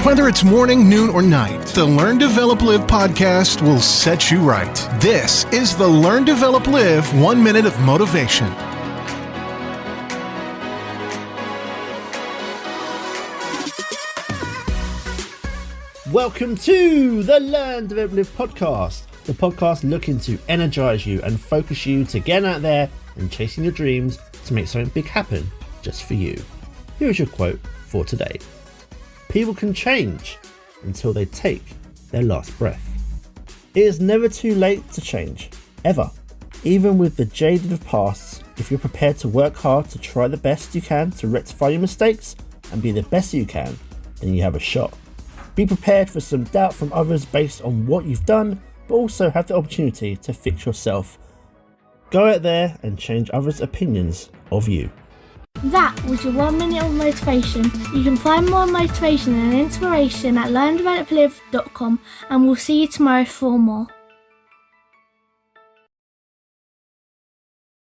Whether it's morning, noon, or night, the Learn, Develop, Live podcast will set you right. This is the Learn, Develop, Live 1 Minute of Motivation. Welcome to the Learn, Develop, Live podcast, the podcast looking to energize you and focus you to get out there and chasing your dreams to make something big happen just for you. Here is your quote for today. People can change until they take their last breath. It is never too late to change, ever. Even with the jaded of pasts, if you're prepared to work hard to try the best you can to rectify your mistakes and be the best you can, then you have a shot. Be prepared for some doubt from others based on what you've done, but also have the opportunity to fix yourself. Go out there and change others' opinions of you. That was your 1 minute of motivation. You can find more motivation and inspiration at learndeveloplive.com, and we'll see you tomorrow for more.